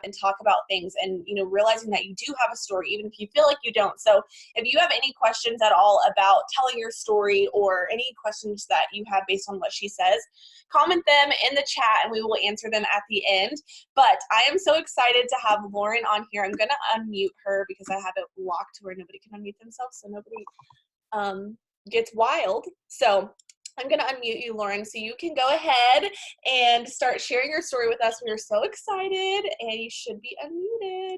and talk about things and, realizing that you do have a story, even if you feel like you don't. So if you have any questions at all about telling your story or any questions that you have based on what she says, comment them in the chat and we will answer them at the end. But I am so excited to have Lauren on here. I'm going to unmute her because I have it locked to where nobody can unmute themselves, so nobody gets wild. So I'm going to unmute you, Lauren, so you can go ahead and start sharing your story with us. We are so excited, and you should be unmuted.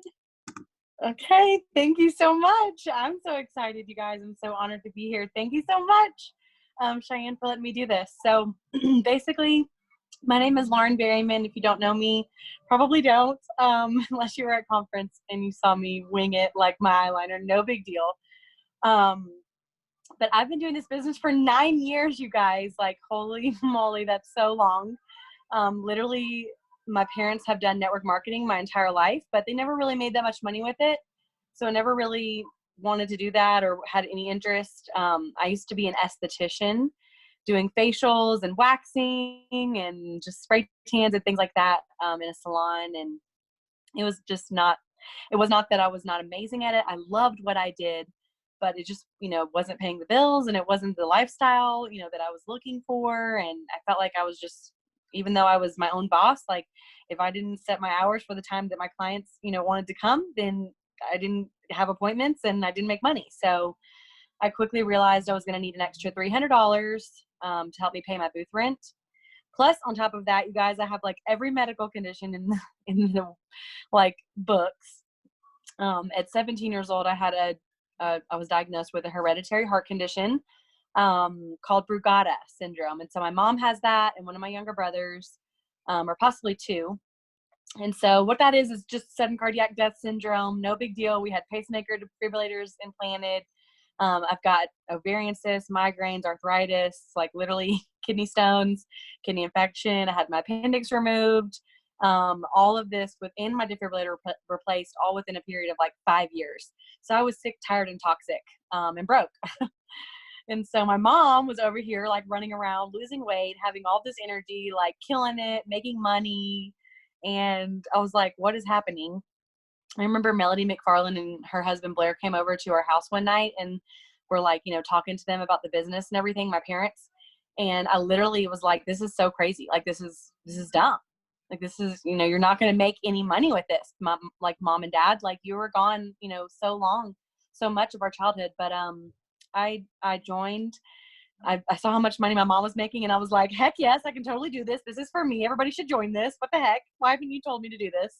Okay, thank you so much. I'm so excited, you guys. I'm so honored to be here. Thank you so much, Cheyenne, for letting me do this. So basically, my name is Lauren Berryman. If you don't know me, probably don't, unless you were at conference and you saw me wing it like my eyeliner. No big deal. But I've been doing this business for 9 years, you guys. Like, holy moly, that's so long. Literally, my parents have done network marketing my entire life, but they never really made that much money with it. So I never really wanted to do that or had any interest. I used to be an esthetician doing facials and waxing and just spray tans and things like that in a salon. And it was not that I was not amazing at it. I loved what I did, but it just, wasn't paying the bills and it wasn't the lifestyle, that I was looking for. And I felt like I was just, even though I was my own boss, like if I didn't set my hours for the time that my clients, wanted to come, then I didn't have appointments and I didn't make money. So I quickly realized I was going to need an extra $300 to help me pay my booth rent. Plus, on top of that, you guys, I have like every medical condition in the like books. At 17 years old, I was diagnosed with a hereditary heart condition called Brugada syndrome. And so my mom has that, and one of my younger brothers, or possibly two. And so what that is just sudden cardiac death syndrome. No big deal. We had pacemaker defibrillators implanted. I've got ovarian cysts, migraines, arthritis, like literally kidney stones, kidney infection. I had my appendix removed. All of this within my defibrillator replaced, all within a period of like 5 years. So I was sick, tired, and toxic, and broke. And so my mom was over here like running around, losing weight, having all this energy, like killing it, making money. And I was like, what is happening? I remember Melody McFarland and her husband Blair came over to our house one night and were like, talking to them about the business and everything, my parents. And I literally was like, this is so crazy. Like, this is dumb. Like, this is, you're not going to make any money with this. Mom and dad, like you were gone, so long, so much of our childhood. But, I joined, I saw how much money my mom was making and I was like, heck yes, I can totally do this. This is for me. Everybody should join this. What the heck? Why haven't you told me to do this?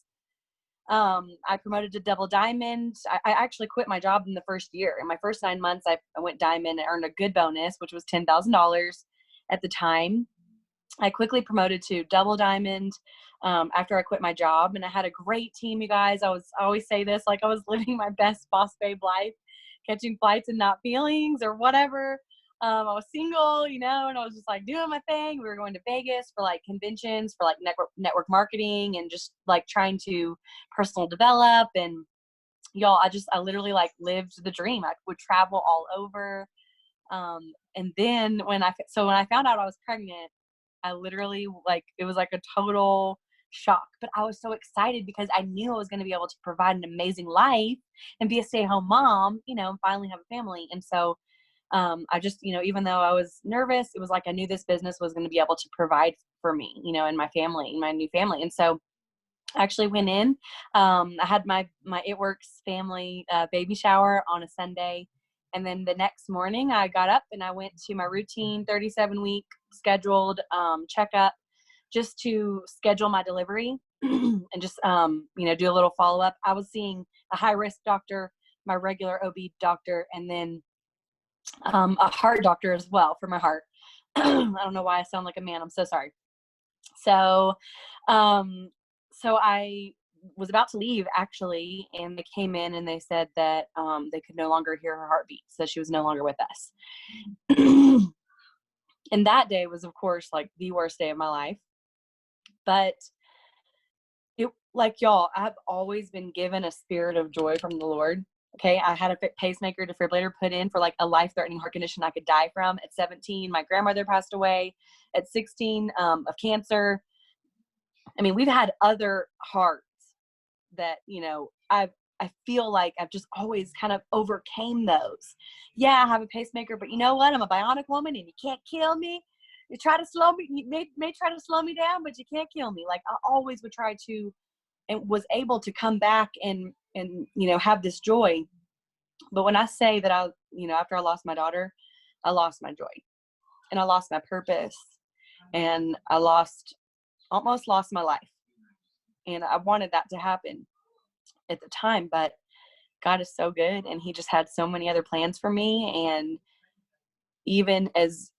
I promoted to double diamond. I actually quit my job in the first year. In my first 9 months, I went diamond and earned a good bonus, which was $10,000 at the time. I quickly promoted to double diamond after I quit my job, and I had a great team, you guys. I always say this, like I was living my best boss babe life, catching flights and not feelings or whatever. I was single, and I was just like doing my thing. We were going to Vegas for like conventions for like network marketing and just like trying to personal develop. And y'all, I literally like lived the dream. I would travel all over. And then when I found out I was pregnant, I literally it was like a total shock, but I was so excited because I knew I was going to be able to provide an amazing life and be a stay-at-home mom, and finally have a family. And so I just, even though I was nervous, it was like I knew this business was going to be able to provide for me, and my family, my new family. And so I actually went in. I had my It Works family baby shower on a Sunday. And then the next morning I got up and I went to my routine 37-week scheduled checkup just to schedule my delivery and just, do a little follow-up. I was seeing a high-risk doctor, my regular OB doctor, and then a heart doctor as well for my heart. I don't know why I sound like a man. I'm so sorry. So I was about to leave actually, and they came in and they said that they could no longer hear her heartbeat, so she was no longer with us. And that day was, of course, like the worst day of my life. But it, like y'all, I've always been given a spirit of joy from the Lord. Okay, I had a pacemaker defibrillator put in for like a life-threatening heart condition I could die from at 17. My grandmother passed away at 16 of cancer. I mean, we've had other hearts that, you know, I feel like I've just always kind of overcame those. Yeah, I have a pacemaker, but you know what? I'm a bionic woman and you can't kill me. You try to slow me, you may try to slow me down, but you can't kill me. Like I always would try to, and was able to come back and, you know, have this joy. But when I say that you know, after I lost my daughter, I lost my joy and I lost my purpose and I almost lost my life. And I wanted that to happen at the time, but God is so good and he just had so many other plans for me. And even as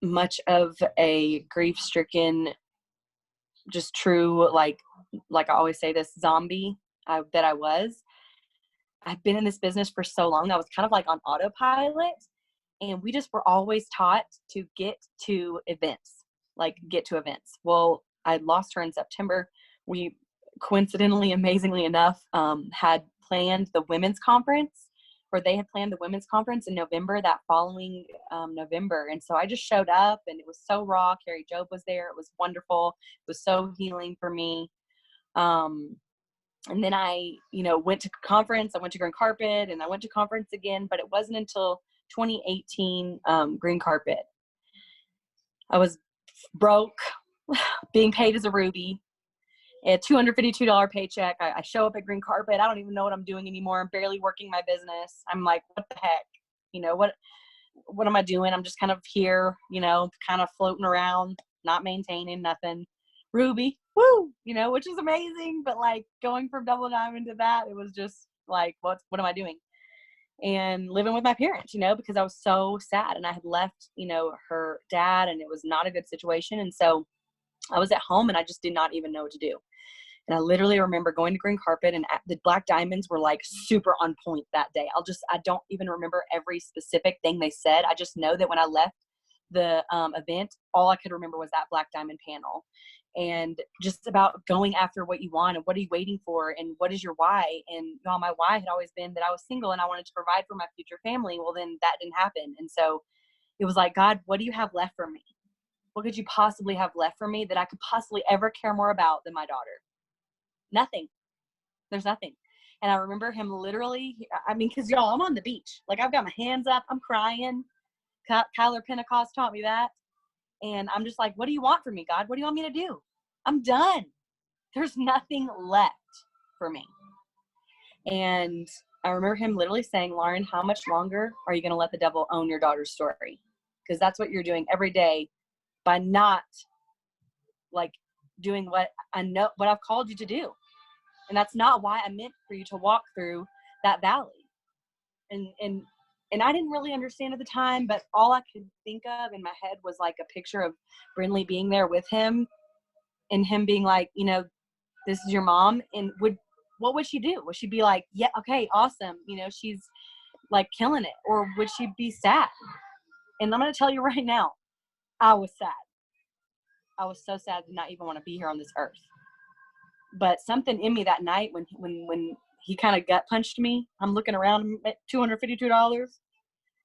much of a grief stricken, just true, like I always say, this zombie that I've been in this business for so long. I was kind of like on autopilot, and we just were always taught to get to events, Well, I lost her in September. We coincidentally, amazingly enough, had planned the women's conference, or they had planned the women's conference in November, that following November. And so I just showed up and it was so raw. Carrie Job was there. It was wonderful. It was so healing for me. And then I, you know, went to conference. I went to green carpet and I went to conference again, but it wasn't until 2018 green carpet. I was broke, being paid as a Ruby, a $252 paycheck. I show up at green carpet. I don't even know what I'm doing anymore. I'm barely working my business. I'm like, what the heck? You know, what am I doing? I'm just kind of here, you know, kind of floating around, not maintaining nothing. Ruby, woo, you know, which is amazing. But like going from Double Diamond to that, it was just like, what am I doing? And living with my parents, you know, because I was so sad and I had left, you know, her dad and it was not a good situation. And so I was at home and I just did not even know what to do. And I literally remember going to green carpet and the black diamonds were like super on point that day. I don't even remember every specific thing they said. I just know that when I left the event, all I could remember was that black diamond panel and just about going after what you want and what are you waiting for and what is your why. And y'all, my why had always been that I was single and I wanted to provide for my future family. Well, then that didn't happen. And so it was like, God, what do you have left for me? What could you possibly have left for me that I could possibly ever care more about than my daughter? Nothing. There's nothing. And I remember him literally, I mean, because y'all, I'm on the beach. Like I've got my hands up. I'm crying. Kyler Pentecost taught me that. And I'm just like, what do you want from me, God? What do you want me to do? I'm done. There's nothing left for me. And I remember him literally saying, Lauren, how much longer are you going to let the devil own your daughter's story? Because that's what you're doing every day by not like doing what I know, what I've called you to do. And that's not why I meant for you to walk through that valley. And I didn't really understand at the time, but all I could think of in my head was like a picture of Brinley being there with him and him being like, you know, this is your mom. And what would she do? Would she be like, yeah, okay, awesome. You know, she's like killing it. Or would she be sad? And I'm going to tell you right now, I was sad. I was so sad to not even want to be here on this earth. But something in me that night when he kind of gut punched me, I'm looking around at $252.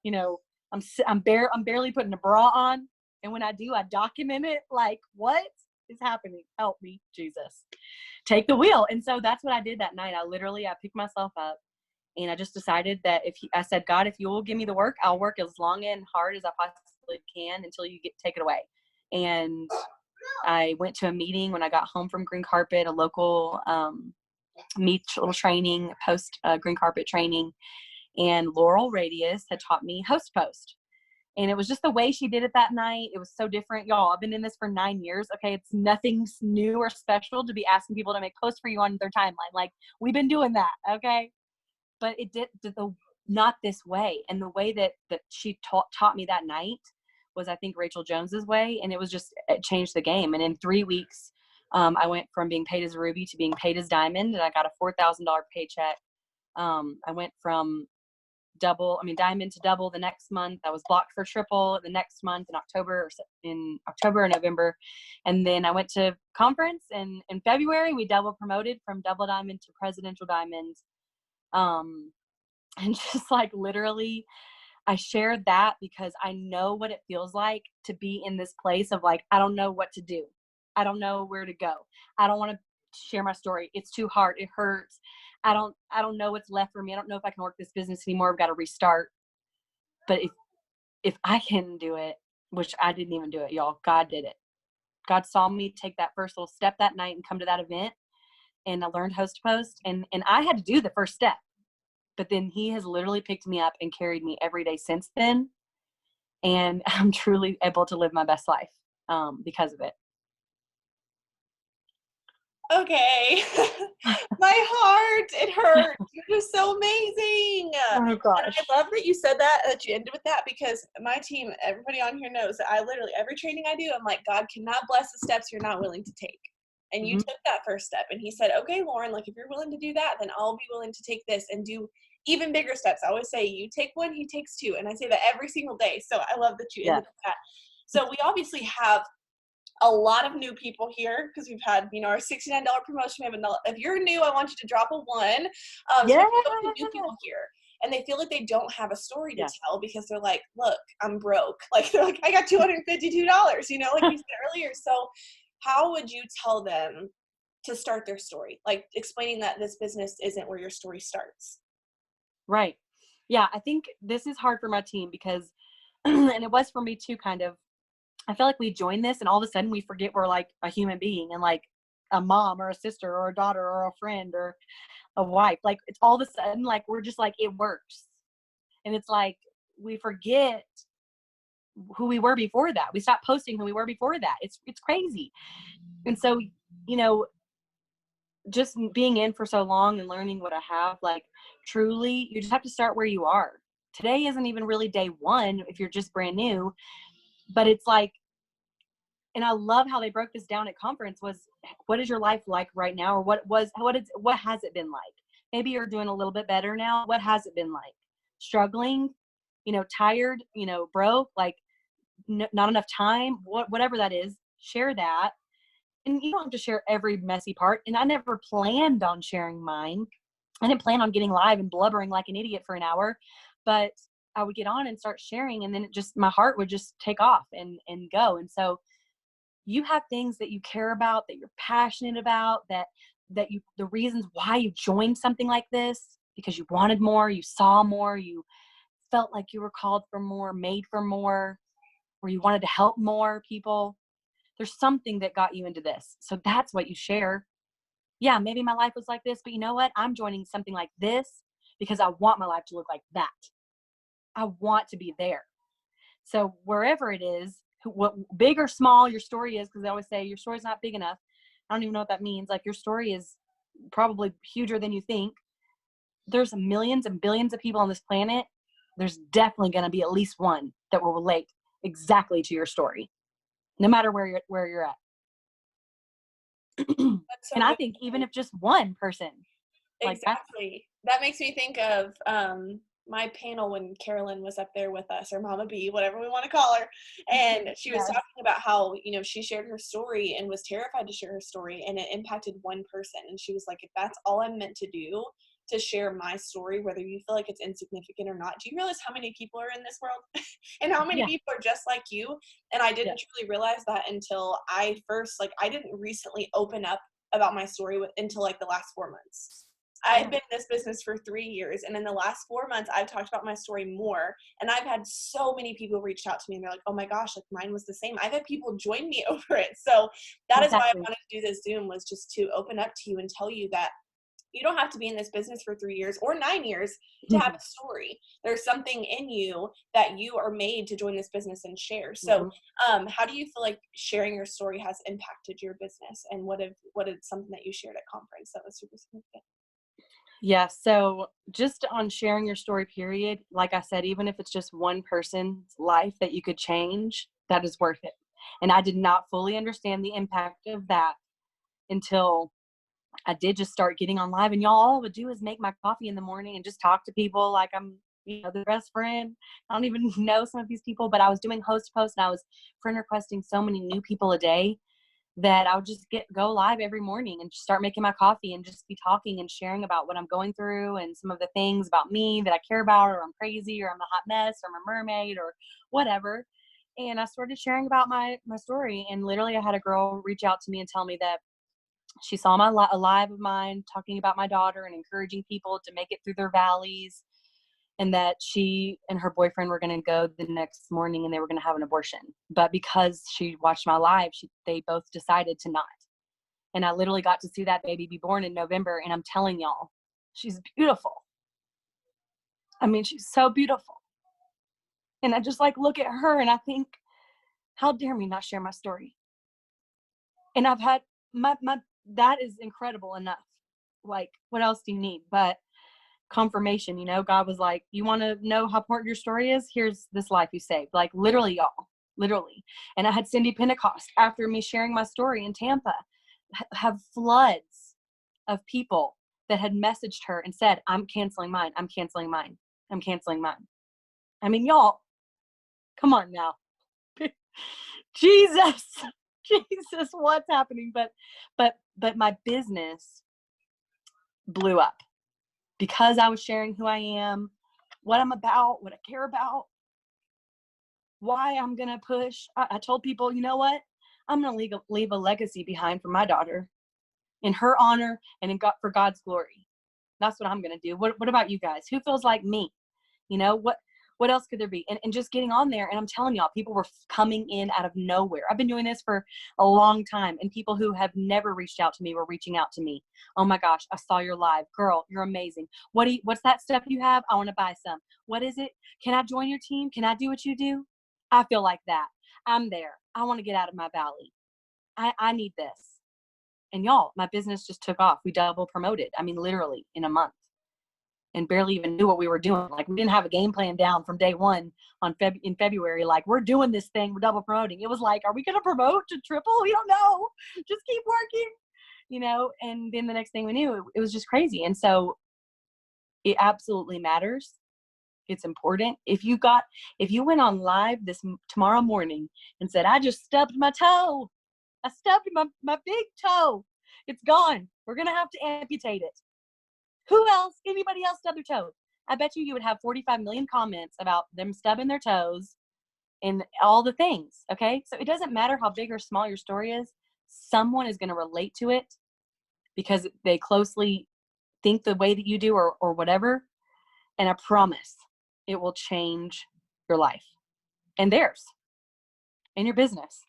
You know, I'm barely putting a bra on, and when I do, I document it. Like, what is happening? Help me, Jesus! Take the wheel. And so that's what I did that night. I picked myself up, and I just decided that I said, God, if you will give me the work, I'll work as long and hard as I possibly can until you take it away. And I went to a meeting when I got home from green carpet, a local little training, post green carpet training. And Laurel Radius had taught me host post. And it was just the way she did it that night. It was so different. Y'all, I've been in this for 9 years. Okay, it's nothing new or special to be asking people to make posts for you on their timeline. Like, we've been doing that, okay? But it did not this way. And the way that she taught me that night was, I think, Rachel Jones's way. And it changed the game. And in 3 weeks, I went from being paid as a Ruby to being paid as Diamond. And I got a $4,000 paycheck. I went from Diamond to double the next month. I was blocked for triple the next month in October or November. And then I went to conference, and in February we double promoted from double diamond to presidential diamond. And just like literally I shared that because I know what it feels like to be in this place of like, I don't know what to do. I don't know where to go. I don't want to share my story. It's too hard. It hurts. I don't know what's left for me. I don't know if I can work this business anymore. I've got to restart. But if I can do it, which I didn't even do it, y'all, God did it. God saw me take that first little step that night and come to that event, and I learned host to post, and I had to do the first step. But then he has literally picked me up and carried me every day since then. And I'm truly able to live my best life because of it. Okay. My heart, it hurts. You're just so amazing. Oh gosh. And I love that you said that you ended with that, because my team, everybody on here knows that I literally, every training I do, I'm like, God cannot bless the steps you're not willing to take. And you took that first step, and he said, okay, Lauren, like if you're willing to do that, then I'll be willing to take this and do even bigger steps. I always say, you take one, he takes two. And I say that every single day. So I love that you ended with that. So we obviously have a lot of new people here, because we've had, our $69 promotion. We have another. If you're new, I want you to drop a 1. So we have so many new people here, and they feel like they don't have a story to tell, because they're like, look, I'm broke. Like, they're like, I got $252, like you said earlier. So how would you tell them to start their story? Like, explaining that this business isn't where your story starts. Right. Yeah, I think this is hard for my team because, and it was for me too, kind of, I feel like we join this and all of a sudden we forget we're like a human being and like a mom or a sister or a daughter or a friend or a wife. Like it's all of a sudden like we're just like, it works. And it's like we forget who we were before that. We stopped posting who we were before that. It's crazy. And so, just being in for so long and learning what I have, like truly, you just have to start where you are. Today isn't even really day one if you're just brand new, but it's like, and I love how they broke this down at conference was, what is your life like right now? Or what has it been like? Maybe you're doing a little bit better now. What has it been like? Struggling, tired, broke, like not enough time, whatever that is, share that. And you don't have to share every messy part. And I never planned on sharing mine. I didn't plan on getting live and blubbering like an idiot for an hour, but I would get on and start sharing. And then my heart would just take off and go. And so you have things that you care about, that you're passionate about, the reasons why you joined something like this, because you wanted more, you saw more, you felt like you were called for more, made for more, or you wanted to help more people. There's something that got you into this. So that's what you share. Yeah, maybe my life was like this, but you know what? I'm joining something like this because I want my life to look like that. I want to be there. So wherever it is, what big or small your story is, because I always say your story's not big enough. I don't even know what that means. Like your story is probably huger than you think. There's millions and billions of people on this planet. There's definitely going to be at least one that will relate exactly to your story, no matter where you're at. That's so And I good. think even if just one person, Exactly. That makes me think of my panel when Carolyn was up there with us, or Mama B, whatever we want to call her. And she was talking about how, she shared her story and was terrified to share her story, and it impacted one person. And she was like, if that's all I'm meant to do, to share my story, whether you feel like it's insignificant or not, do you realize how many people are in this world and how many people are just like you? And I didn't truly realize that until I didn't recently open up about my story until like the last 4 months. I've been in this business for 3 years, and in the last 4 months, I've talked about my story more, and I've had so many people reach out to me, and they're like, oh my gosh, like mine was the same. I've had people join me over it. So that is why I wanted to do this Zoom, was just to open up to you and tell you that you don't have to be in this business for 3 years or 9 years to have a story. There's something in you that you are made to join this business and share. So how do you feel like sharing your story has impacted your business, and what is something that you shared at conference that was super significant? Yeah. So just on sharing your story, period, like I said, even if it's just one person's life that you could change, that is worth it. And I did not fully understand the impact of that until I did just start getting on live. And y'all, all I would do is make my coffee in the morning and just talk to people like I'm, their best friend. I don't even know some of these people, but I was doing host to post, and I was friend requesting so many new people a day that I would just go live every morning and just start making my coffee and just be talking and sharing about what I'm going through and some of the things about me that I care about, or I'm crazy, or I'm a hot mess, or I'm a mermaid, or whatever. And I started sharing about my story. And literally I had a girl reach out to me and tell me that She saw a live of mine talking about my daughter and encouraging people to make it through their valleys, and that she and her boyfriend were going to go the next morning and they were going to have an abortion. But because she watched my live, they both decided to not. And I literally got to see that baby be born in November. And I'm telling y'all, she's beautiful. I mean, she's so beautiful. And I just like look at her and I think, how dare me not share my story? And I've had that is incredible enough. Like, what else do you need? But confirmation, God was like, you want to know how important your story is? Here's this life you saved. Like, literally, y'all, literally. And I had Cindy Pentecost, after me sharing my story in Tampa, have floods of people that had messaged her and said, I'm canceling mine. I'm canceling mine. I'm canceling mine. I mean, y'all, come on now. Jesus, what's happening? But my business blew up because I was sharing who I am, what I'm about, what I care about, why I'm going to push. I told people, you know what? I'm going to leave a legacy behind for my daughter in her honor and for God's glory. That's what I'm going to do. What about you guys? Who feels like me? What else could there be? And just getting on there. And I'm telling y'all, people were coming in out of nowhere. I've been doing this for a long time, and people who have never reached out to me were reaching out to me. Oh my gosh, I saw your live. Girl, you're amazing. What's that stuff you have? I want to buy some. What is it? Can I join your team? Can I do what you do? I feel like that. I'm there. I want to get out of my valley. I need this. And y'all, my business just took off. We double promoted. I mean, literally in a month. And barely even knew what we were doing. Like, we didn't have a game plan down from day one in February. Like, we're doing this thing, we're double promoting. It was like, are we going to promote to triple? We don't know. Just keep working, And then the next thing we knew, it was just crazy. And so it absolutely matters. It's important. If you went on live tomorrow morning and said, I just stubbed my toe. I stubbed my big toe. It's gone. We're going to have to amputate it. Who else? Anybody else stub their toe? I bet you would have 45 million comments about them stubbing their toes and all the things, okay? So it doesn't matter how big or small your story is. Someone is going to relate to it because they closely think the way that you do or whatever. And I promise it will change your life and theirs and your business.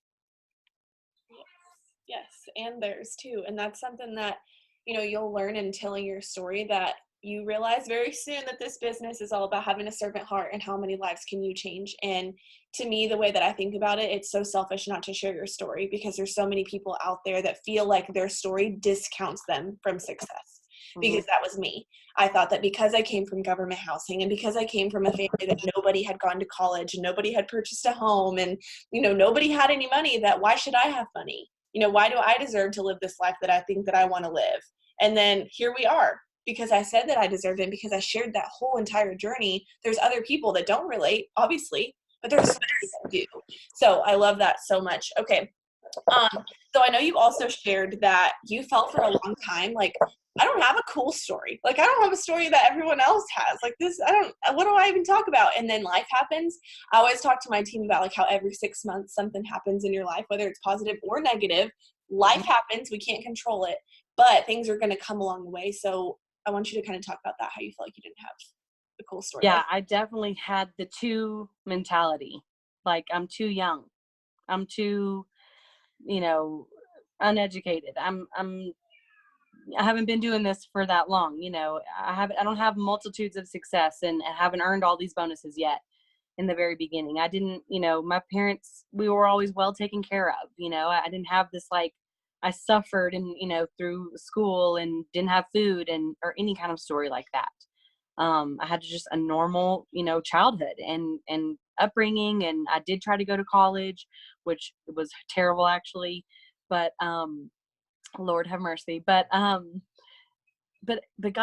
Yes, and theirs too. And that's something that, you'll learn in telling your story, that you realize very soon that this business is all about having a servant heart and how many lives can you change. And to me, the way that I think about it, it's so selfish not to share your story, because there's so many people out there that feel like their story discounts them from success. Because that was me. I thought that because I came from government housing and because I came from a family that nobody had gone to college and nobody had purchased a home and, nobody had any money, that why should I have money? Why do I deserve to live this life that I think that I want to live? And then here we are, because I said that I deserved it, because I shared that whole entire journey. There's other people that don't relate, obviously, but there's so many that do. So I love that so much. Okay. So I know you also shared that you felt for a long time like, I don't have a cool story. Like, I don't have a story that everyone else has. Like this, what do I even talk about? And then life happens. I always talk to my team about like how every 6 months something happens in your life, whether it's positive or negative. Life happens. We can't control it, but things are going to come along the way. So I want you to kind of talk about that, how you felt like you didn't have a cool story. Yeah, I definitely had the two mentality. Like, I'm too young. I'm too, uneducated. I haven't been doing this for that long. I don't have multitudes of success and haven't earned all these bonuses yet. In the very beginning, I didn't, my parents, we were always well taken care of. I didn't have this, like, I suffered and, through school and didn't have food or any kind of story like that. I had just a normal, childhood and upbringing. And I did try to go to college, which was terrible actually, but, Lord have mercy. But God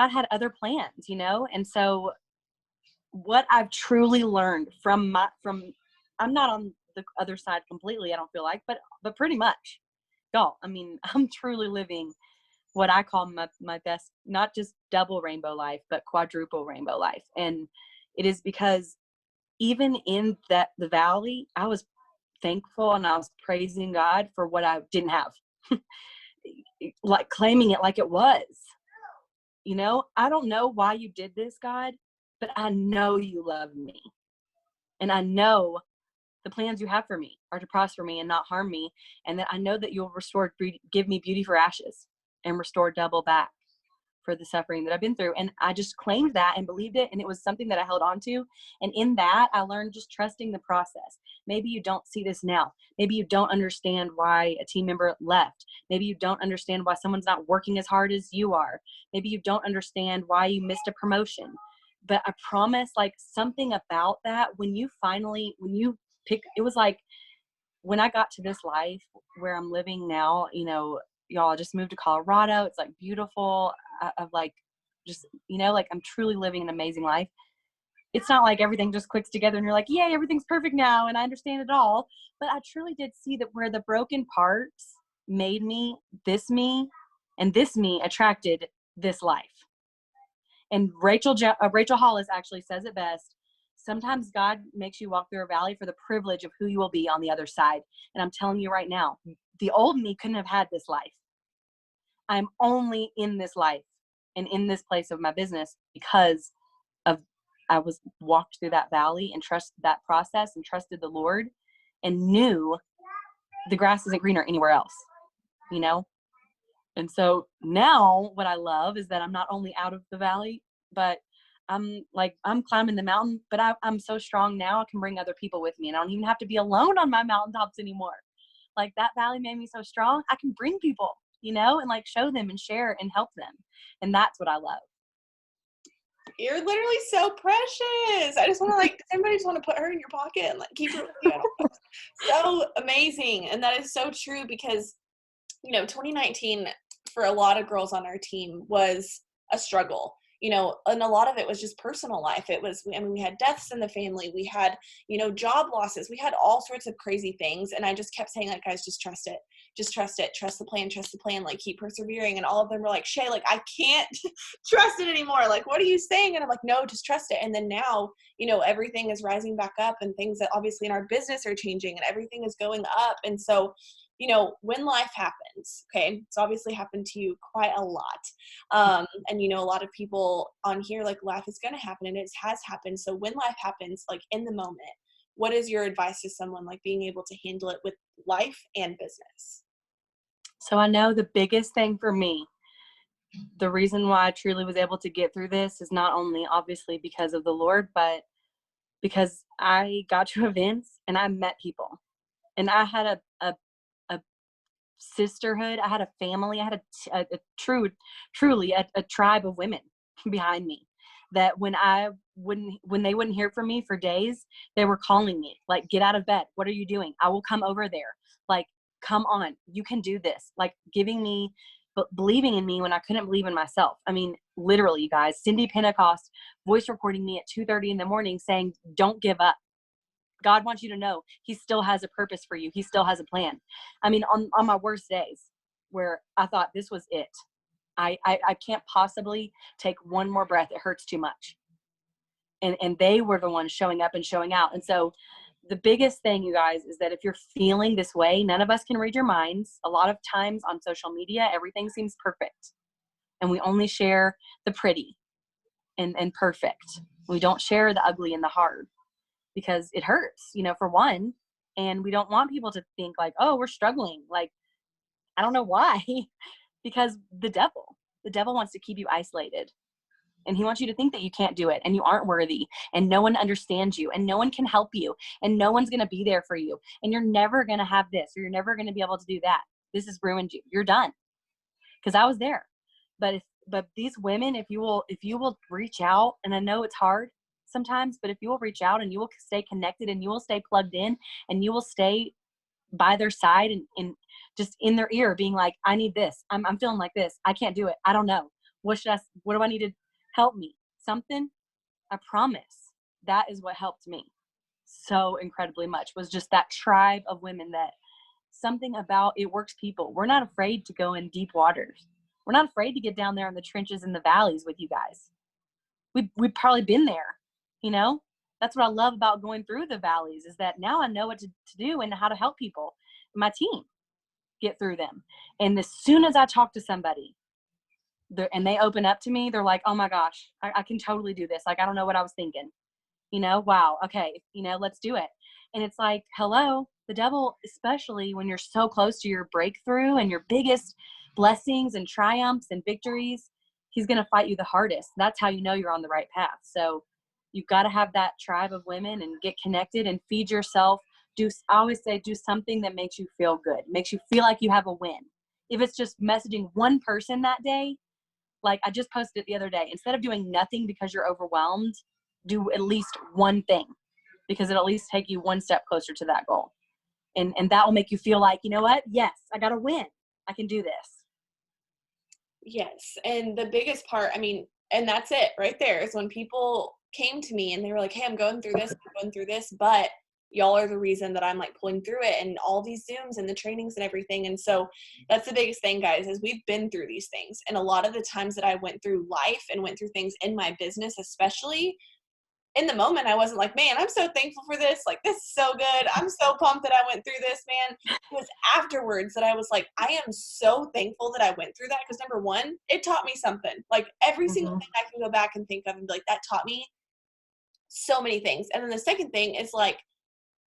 had other plans, and so what I've truly learned from I'm not on the other side completely, I don't feel like, but pretty much, y'all, I mean, I'm truly living what I call my best, not just double rainbow life, but quadruple rainbow life. And it is because even in the valley, I was thankful and I was praising God for what I didn't have. like claiming it like it was. You know, I don't know why you did this, God, but I know you love me. And I know the plans you have for me are to prosper me and not harm me. And that I know that you'll give me beauty for ashes and restore double back for the suffering that I've been through. And I just claimed that and believed it. And it was something that I held on to. And in that, I learned just trusting the process. Maybe you don't see this now. Maybe you don't understand why a team member left. Maybe you don't understand why someone's not working as hard as you are. Maybe you don't understand why you missed a promotion. But I promise, like, something about that, when you pick, it was like when I got to this life where I'm living now, you know, y'all, I just moved to Colorado. It's like beautiful. Of like, just, you know, like I'm truly living an amazing life. It's not like everything just clicks together and you're like, yay, everything's perfect now and I understand it all. But I truly did see that where the broken parts made me, and this me attracted this life. And Rachel Hollis actually says it best. Sometimes God makes you walk through a valley for the privilege of who you will be on the other side. And I'm telling you right now, the old me couldn't have had this life. I'm only in this life and in this place of my business because of I was walked through that valley and trusted that process and trusted the Lord and knew the grass isn't greener anywhere else, you know? And so now what I love is that I'm not only out of the valley, but I'm climbing the mountain, but I'm so strong now I can bring other people with me and I don't even have to be alone on my mountaintops anymore. Like that valley made me so strong. I can bring people, you know, and like show them and share and help them. And that's what I love. You're literally so precious. I just want to like, everybody just want to put her in your pocket and like keep her with you. So amazing. And that is so true because, you know, 2019 for a lot of girls on our team was a struggle. You know, and a lot of it was just personal life. It was, I mean, we had deaths in the family. We had, you know, job losses. We had all sorts of crazy things. And I just kept saying, like, guys, just trust it. Just trust it. Trust the plan, like keep persevering. And all of them were like, Shay, like, I can't trust it anymore. Like, what are you saying? And I'm like, no, just trust it. And then now, you know, everything is rising back up and things that obviously in our business are changing and everything is going up. And so, you know, when life happens, okay, it's obviously happened to you quite a lot. And, you know, a lot of people on here, like life is going to happen and it has happened. So when life happens, like in the moment, what is your advice to someone like being able to handle it with life and business? So I know the biggest thing for me, the reason why I truly was able to get through this is not only obviously because of the Lord, but because I got to events and I met people and I had a sisterhood. I had a family. I had a truly a tribe of women behind me that when they wouldn't hear from me for days, they were calling me like, get out of bed. What are you doing? I will come over there. Like, come on, you can do this. Like giving me, believing in me when I couldn't believe in myself. I mean, literally, you guys, Cindy Pentecost voice recording me at 2:30 in the morning saying, don't give up. God wants you to know he still has a purpose for you. He still has a plan. I mean, on my worst days where I thought this was it, I can't possibly take one more breath. It hurts too much. And they were the ones showing up and showing out. And so the biggest thing, you guys, is that if you're feeling this way, none of us can read your minds. A lot of times on social media, everything seems perfect. And we only share the pretty and perfect. We don't share the ugly and the hard. Because it hurts, you know, for one, and we don't want people to think like, oh, we're struggling. Like, I don't know why, because the devil wants to keep you isolated and he wants you to think that you can't do it and you aren't worthy and no one understands you and no one can help you and no one's going to be there for you and you're never going to have this or you're never going to be able to do that. This has ruined you. You're done. Because I was there. But these women, if you will reach out, and I know it's hard sometimes, but if you will reach out and you will stay connected and you will stay plugged in and you will stay by their side and just in their ear being like, I need this. I'm feeling like this. I can't do it. I don't know. What do I need to help me? Something. I promise that is what helped me so incredibly much was just that tribe of women that something about it works people. We're not afraid to go in deep waters. We're not afraid to get down there in the trenches and the valleys with you guys. We've probably been there, you know? That's what I love about going through the valleys is that now I know what to do and how to help people, my team. get through them. And as soon as I talk to somebody and they open up to me, they're like, oh my gosh, I can totally do this. Like, I don't know what I was thinking, wow. Okay. Let's do it. And it's like, hello, the devil, especially when you're so close to your breakthrough and your biggest blessings and triumphs and victories, he's going to fight you the hardest. That's how you know you're on the right path. So you've got to have that tribe of women and get connected and feed yourself. I always say, do something that makes you feel good, makes you feel like you have a win. If it's just messaging one person that day, like I just posted it the other day, instead of doing nothing because you're overwhelmed, do at least one thing, because it'll at least take you one step closer to that goal. And that will make you feel like, you know what? Yes, I got to win. I can do this. Yes. And the biggest part, I mean, and that's it right there, is when people came to me and they were like, hey, I'm going through this, but y'all are the reason that I'm like pulling through it, and all these Zooms and the trainings and everything. And so that's the biggest thing, guys, is we've been through these things. And a lot of the times that I went through life and went through things in my business, especially, in the moment, I wasn't like, man, I'm so thankful for this. Like, this is so good. I'm so pumped that I went through this, man. It was afterwards that I was like, I am so thankful that I went through that, because number one, it taught me something. Like, every single thing I can go back and think of and be like, that taught me so many things. And then the second thing is like,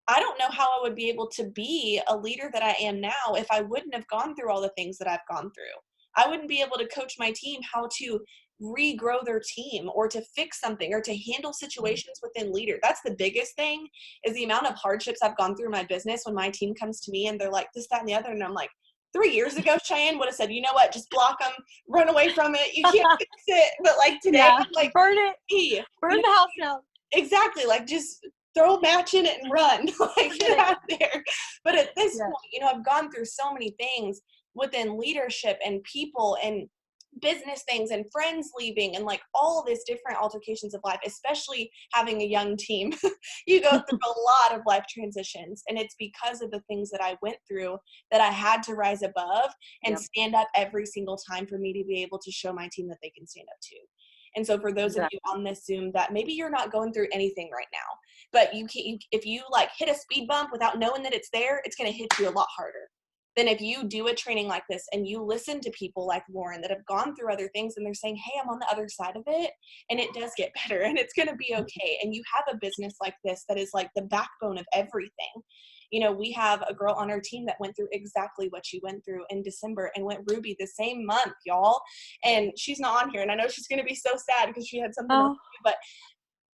I don't know how I would be able to be a leader that I am now if I wouldn't have gone through all the things that I've gone through. I wouldn't be able to coach my team how to regrow their team, or to fix something, or to handle situations within leader. That's the biggest thing, is the amount of hardships I've gone through in my business when my team comes to me and they're like this, that, and the other. And I'm like, 3 years ago, Cheyenne would have said, you know what, just block them, run away from it. You can't fix it. But like today, I'm like, burn it, hey, burn the house down. Exactly. Like, just throw a match in it and run. Like, get out there. But at this point, I've gone through so many things within leadership and people and business things and friends leaving and like all this different altercations of life, especially having a young team. You go through a lot of life transitions, and it's because of the things that I went through that I had to rise above and stand up every single time for me to be able to show my team that they can stand up to. And so for those of you on this Zoom that maybe you're not going through anything right now, but if you like hit a speed bump without knowing that it's there, it's going to hit you a lot harder than if you do a training like this and you listen to people like Lauren that have gone through other things and they're saying, hey, I'm on the other side of it and it does get better and it's going to be okay. And you have a business like this that is like the backbone of everything. We have a girl on our team that went through exactly what she went through in December and went Ruby the same month, y'all. And she's not on here. And I know she's going to be so sad because she had something else to do, but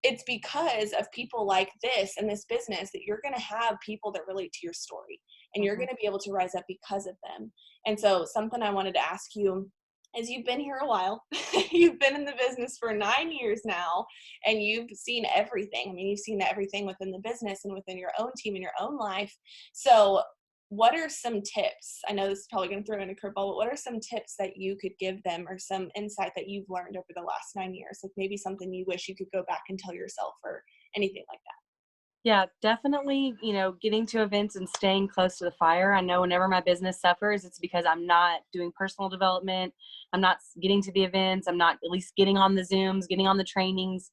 it's because of people like this and this business that you're going to have people that relate to your story, and you're going to be able to rise up because of them. And so something I wanted to ask you is, you've been here a while. You've been in the business for 9 years now, and you've seen everything. I mean, you've seen everything within the business and within your own team and your own life. So what are some tips? I know this is probably going to throw in a curveball, but what are some tips that you could give them, or some insight that you've learned over the last 9 years? Like maybe something you wish you could go back and tell yourself, or anything like that. Yeah, definitely, getting to events and staying close to the fire. I know whenever my business suffers, it's because I'm not doing personal development. I'm not getting to the events. I'm not at least getting on the Zooms, getting on the trainings,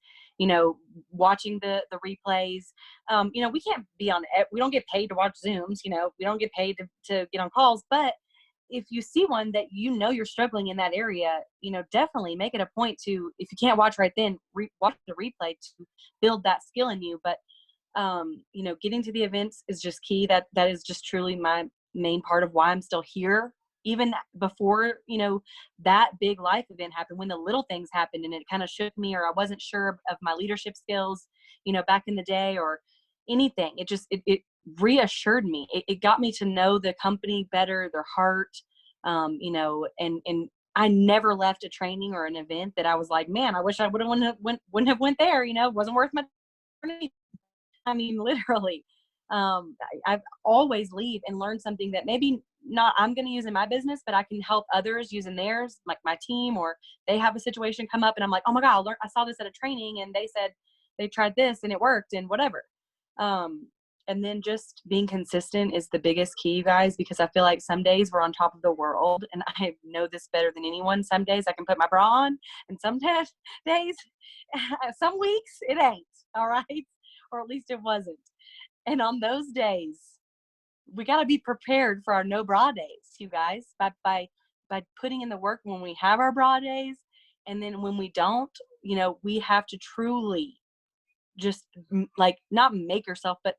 watching the replays. We can't be on it. We don't get paid to watch Zooms. We don't get paid to get on calls. But if you see one that you're struggling in that area, definitely make it a point to, if you can't watch right then, watch the replay to build that skill in you. But getting to the events is just key. That is just truly my main part of why I'm still here, even before, that big life event happened, when the little things happened and it kind of shook me, or I wasn't sure of my leadership skills, back in the day, or anything. It just, it reassured me. It got me to know the company better, their heart, and I never left a training or an event that I was like, man, I wish I wouldn't have went there. It wasn't worth my money. I mean, literally, I've always leave and learn something that maybe not I'm going to use in my business, but I can help others use in theirs, like my team, or they have a situation come up and I'm like, oh my God, I saw this at a training and they said they tried this and it worked and whatever. And then just being consistent is the biggest key, guys, because I feel like some days we're on top of the world, and I know this better than anyone. Some days I can put my bra on, and some days, some weeks it ain't, all right? Or at least it wasn't. And on those days, we got to be prepared for our no bra days, you guys, by putting in the work when we have our bra days. And then when we don't, we have to truly just like not make yourself, but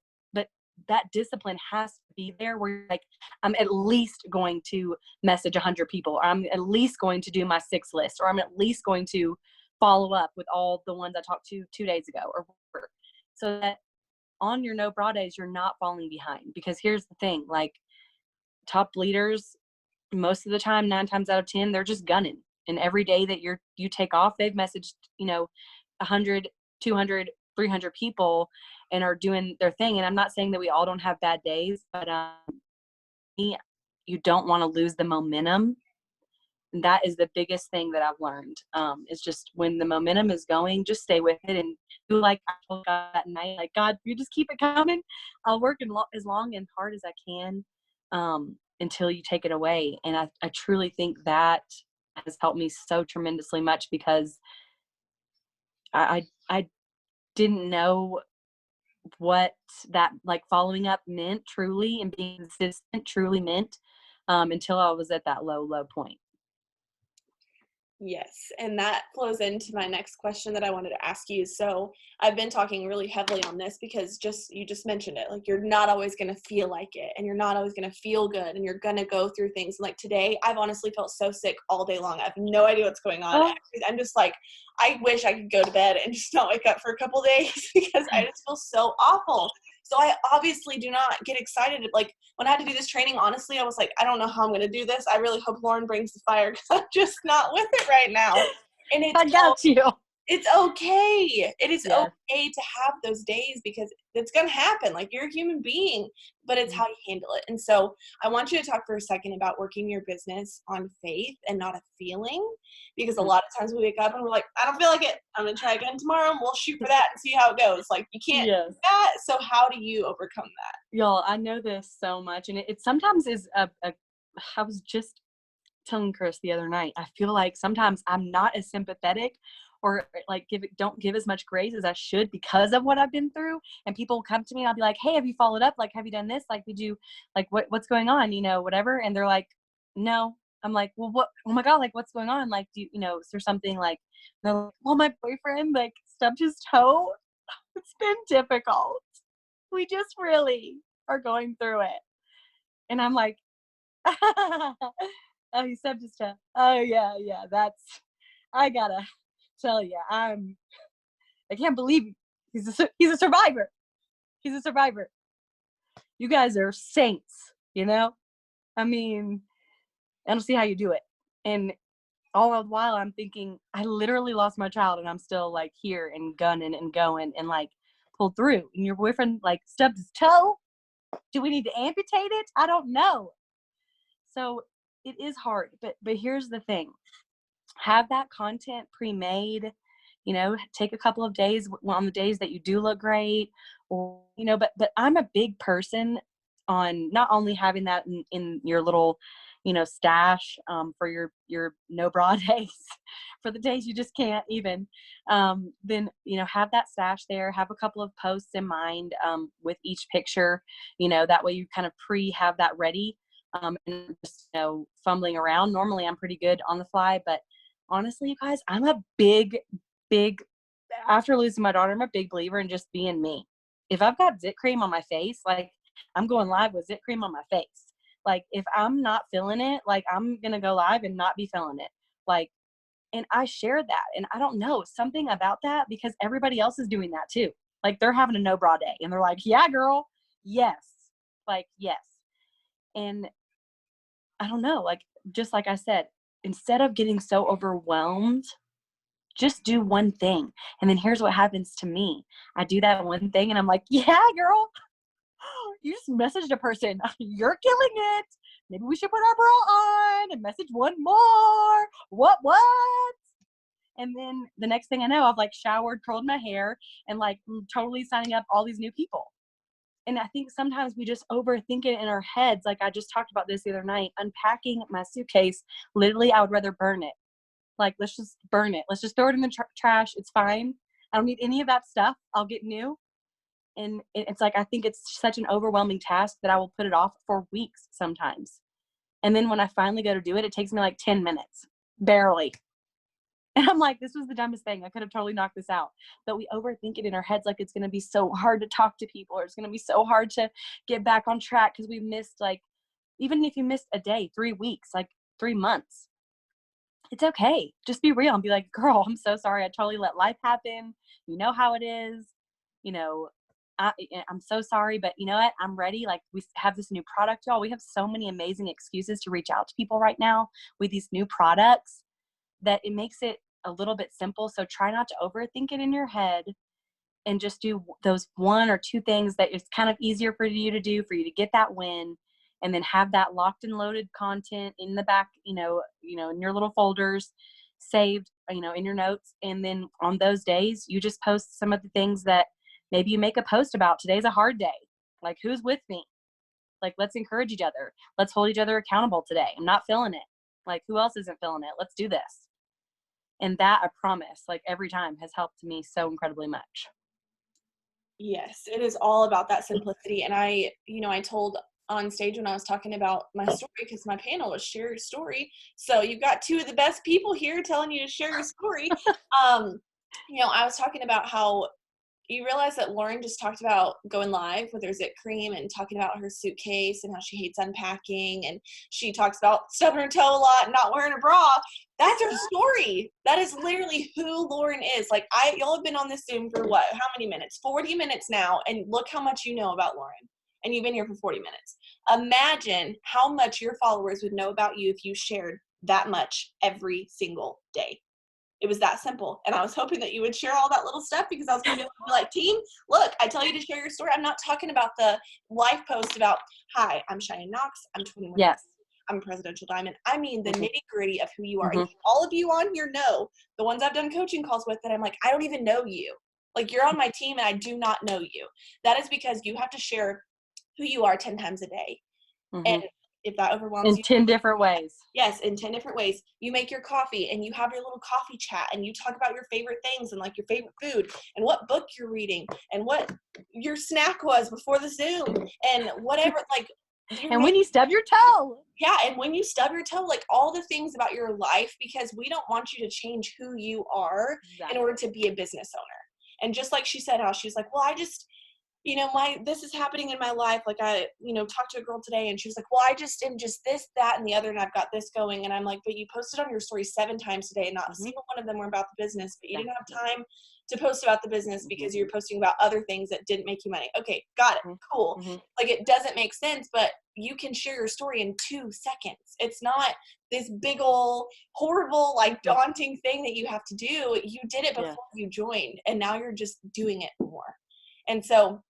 that discipline has to be there where you're like, I'm at least going to message 100 people, or I'm at least going to do my 6 list, or I'm at least going to follow up with all the ones I talked to 2 days ago or whatever. So that on your no bra days, you're not falling behind. Because here's the thing, like top leaders, most of the time, 9 times out of 10, they're just gunning. And every day that you take off, they've messaged, 100, 200, 300 people and are doing their thing. And I'm not saying that we all don't have bad days, but you don't want to lose the momentum. And that is the biggest thing that I've learned. Is just when the momentum is going, just stay with it and do like I told God that night, like, God, you just keep it coming. I'll work as long and hard as I can until you take it away. And I truly think that has helped me so tremendously much, because I didn't know what that like following up meant truly, and being consistent truly meant until I was at that low point. Yes, and that flows into my next question that I wanted to ask you. So I've been talking really heavily on this because you just mentioned it. Like, you're not always going to feel like it, and you're not always going to feel good, and you're going to go through things. Like today, I've honestly felt so sick all day long. I have no idea what's going on. I'm just like, I wish I could go to bed and just not wake up for a couple days because I just feel so awful. So I obviously do not get excited. Like when I had to do this training, honestly, I was like, I don't know how I'm going to do this. I really hope Lauren brings the fire because I'm just not with it right now. And I got you. It's okay. It is Yes. okay to have those days because it's going to happen. Like, you're a human being, but it's how you handle it. And so I want you to talk for a second about working your business on faith and not a feeling, because a lot of times we wake up and we're like, I don't feel like it. I'm going to try again tomorrow and we'll shoot for that and see how it goes. Like, you can't do that. So how do you overcome that? Y'all, I know this so much. And it sometimes is I was just telling Chris the other night, I feel like sometimes I'm not as sympathetic or like don't give as much grace as I should because of what I've been through. And people come to me and I'll be like, hey, have you followed up? Like, have you done this? Like, did you, like, what's going on? Whatever. And they're like, no. I'm like, well, what, oh my God, like, what's going on? Like, is there something like, they're like, well, my boyfriend like stubbed his toe. It's been difficult. We just really are going through it. And I'm like, oh, he stubbed his toe. Oh yeah, I gotta tell you, I can't believe he's a survivor. He's a survivor. You guys are saints, I mean, I don't see how you do it. And all the while I'm thinking, I literally lost my child and I'm still like here and gunning and going and like pulled through. And your boyfriend like stubbed his toe. Do we need to amputate it? I don't know. So it is hard, but here's the thing. Have that content pre-made, take a couple of days on the days that you do look great, or, but I'm a big person on not only having that in your little, stash for your no bra days, for the days you just can't even, then, have that stash there, have a couple of posts in mind with each picture, that way you kind of have that ready. And just, fumbling around. Normally I'm pretty good on the fly, but honestly, you guys, I'm a big, after losing my daughter, I'm a big believer in just being me. If I've got zit cream on my face, like I'm going live with zit cream on my face. Like if I'm not feeling it, like I'm going to go live and not be feeling it. Like, and I share that. And I don't know, something about that, because everybody else is doing that too. Like they're having a no bra day and they're like, yeah, girl. Yes. Like, yes. And I don't know, like, just like I said, instead of getting so overwhelmed, just do one thing. And then here's what happens to me. I do that one thing and I'm like, yeah, girl, you just messaged a person. You're killing it. Maybe we should put our bra on and message one more. What? And then the next thing I know, I've like showered, curled my hair, and like totally signing up all these new people. And I think sometimes we just overthink it in our heads. Like I just talked about this the other night, unpacking my suitcase. Literally, I would rather burn it. Like, let's just burn it. Let's just throw it in the trash. It's fine. I don't need any of that stuff. I'll get new. And it's like, I think it's such an overwhelming task that I will put it off for weeks sometimes. And then when I finally go to do it, it takes me like 10 minutes, barely. And I'm like, this was the dumbest thing. I could have totally knocked this out. But we overthink it in our heads like it's going to be so hard to talk to people, or it's going to be so hard to get back on track because we missed, like, even if you missed a day, 3 weeks, like 3 months, it's okay. Just be real and be like, girl, I'm so sorry. I totally let life happen. You know how it is. You know, I'm so sorry, but you know what? I'm ready. Like, we have this new product, y'all. We have so many amazing excuses to reach out to people right now with these new products that it makes it a little bit simple. So try not to overthink it in your head, and just do those 1 or 2 things that is kind of easier for you to do, for you to get that win, and then have that locked and loaded content in the back, in your little folders saved, in your notes. And then on those days, you just post some of the things that maybe you make a post about. Today's a hard day. Like, who's with me? Like, let's encourage each other. Let's hold each other accountable today. I'm not feeling it. Like, who else isn't feeling it? Let's do this. And that, I promise, like, every time has helped me so incredibly much. Yes, it is all about that simplicity. And I told on stage when I was talking about my story, because my panel was share your story. So you've got 2 of the best people here telling you to share your story. I was talking about how you realize that Lauren just talked about going live with her zit cream and talking about her suitcase and how she hates unpacking, and she talks about stubbing her toe a lot and not wearing a bra. That's her story. That is literally who Lauren is. Like, y'all have been on this Zoom for what? How many minutes? 40 minutes now, and look how much you know about Lauren. And you've been here for 40 minutes. Imagine how much your followers would know about you if you shared that much every single day. It was that simple. And I was hoping that you would share all that little stuff, because I was going to be like, team, look, I tell you to share your story. I'm not talking about the life post about, hi, I'm Cheyenne Knox. I'm 21. Yes. I'm a presidential diamond. I mean, the nitty gritty of who you are. Mm-hmm. And all of you on here know, the ones I've done coaching calls with, that I'm like, I don't even know you. Like, you're on my team and I do not know you. That is because you have to share who you are 10 times a day. Mm-hmm. And if that overwhelms you. In 10 different ways. Yes, in 10 different ways. You make your coffee and you have your little coffee chat and you talk about your favorite things and like your favorite food and what book you're reading and what your snack was before the Zoom and whatever, like. And when you stub your toe. Yeah, and when you stub your toe, like all the things about your life, because we don't want you to change who you are in order to be a business owner. And just like she said, how she was like, well, I just, this is happening in my life. Like, I, talked to a girl today and she was like, well, I just am just this, that, and the other, and I've got this going. And I'm like, but you posted on your story 7 times today and not a single one of them were about the business, but you didn't have time to post about the business because you're posting about other things that didn't make you money. Okay, got it. Cool. Like, it doesn't make sense, but you can share your story in 2 seconds. It's not this big old horrible, like, daunting thing that you have to do. You did it before you joined, and now you're just doing it more. And so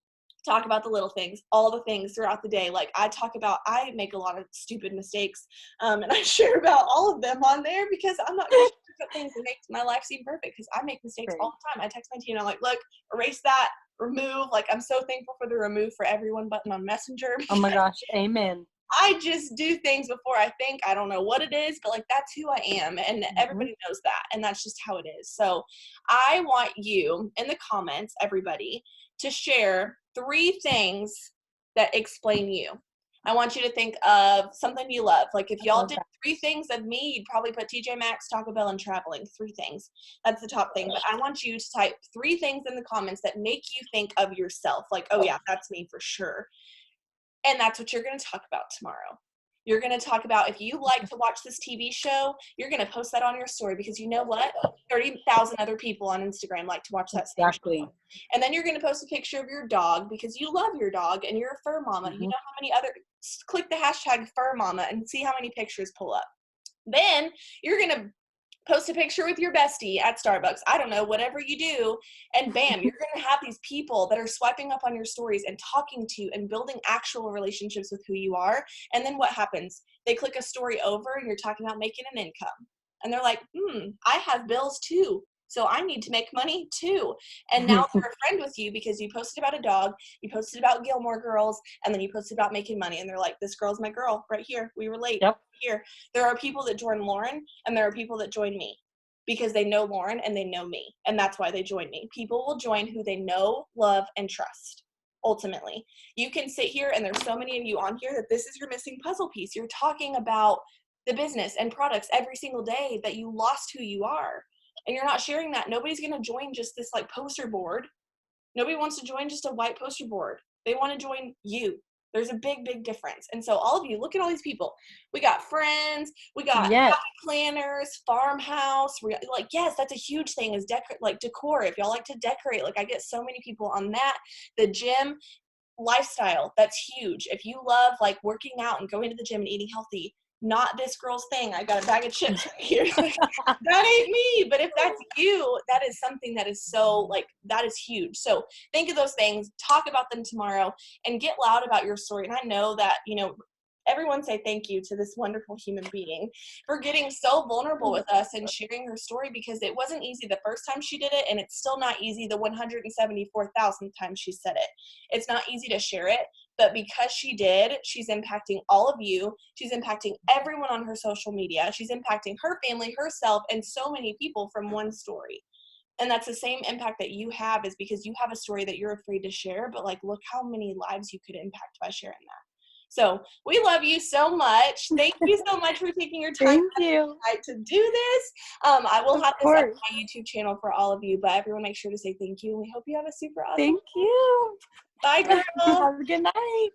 talk about the little things, all the things throughout the day. Like, I make a lot of stupid mistakes, and I share about all of them on there, because I'm not going to put things that make my life seem perfect, because I make mistakes all the time. I text my team and I'm like, look, erase that, remove. Like, I'm so thankful for the remove for everyone button on Messenger. Oh my gosh, amen. I just do things before I think. I don't know what it is, but like, that's who I am, and everybody knows that, and that's just how it is. So I want you in the comments, everybody, to share 3 things that explain you. I want you to think of something you love. Like, if y'all did 3 things of me, you'd probably put TJ Maxx, Taco Bell, and traveling. 3 things. That's the top thing. But I want you to type 3 things in the comments that make you think of yourself. Like, oh yeah, that's me for sure. And that's what you're going to talk about tomorrow. You're going to talk about, if you like to watch this TV show, you're going to post that on your story, because you know what? 30,000 other people on Instagram like to watch that same show. And then you're going to post a picture of your dog, because you love your dog and you're a fur mama. You know how many other, click the hashtag fur mama and see how many pictures pull up. Then you're going to post a picture with your bestie at Starbucks. I don't know, whatever you do. And bam, you're going to have these people that are swiping up on your stories and talking to you and building actual relationships with who you are. And then what happens? They click a story over and you're talking about making an income. And they're like, I have bills too. So I need to make money too. And now they're a friend with you because you posted about a dog, you posted about Gilmore Girls, and then you posted about making money. And they're like, this girl's my girl right here. We relate. Yep. Here. There are people that join Lauren, and there are people that join me because they know Lauren and they know me. And that's why they join me. People will join who they know, love, and trust. ultimately. You can sit here, and there's so many of you on here that this is your missing puzzle piece. You're talking about the business and products every single day that you lost who you are. And you're not sharing that. Nobody's going to join just this like poster board. Nobody wants to join just a white poster board. They want to join you. There's a big, big difference. And so all of you, look at all these people. We got friends, we got Yes. planners, farmhouse. Like, yes, that's a huge thing is decor. If y'all like to decorate, like I get so many people on that. The gym, lifestyle, that's huge. If you love like working out and going to the gym and eating healthy, not this girl's thing. I got a bag of chips right here. That ain't me. But if that's you, that is something that is so like, that is huge. So think of those things, talk about them tomorrow, and get loud about your story. And I know that, you know, everyone say thank you to this wonderful human being for getting so vulnerable with us and sharing her story, because it wasn't easy the first time she did it, and it's still not easy the 174,000th time she said it. It's not easy to share it, but because she did, she's impacting all of you. She's impacting everyone on her social media. She's impacting her family, herself, and so many people from one story. And that's the same impact that you have, is because you have a story that you're afraid to share, but like, look how many lives you could impact by sharing that. So we love you so much. Thank you so much for taking your time to do this. I will have this up on my YouTube channel for all of you, but everyone make sure to say thank you. And we hope you have a super awesome Thank you. Bye, girl. Have a good night.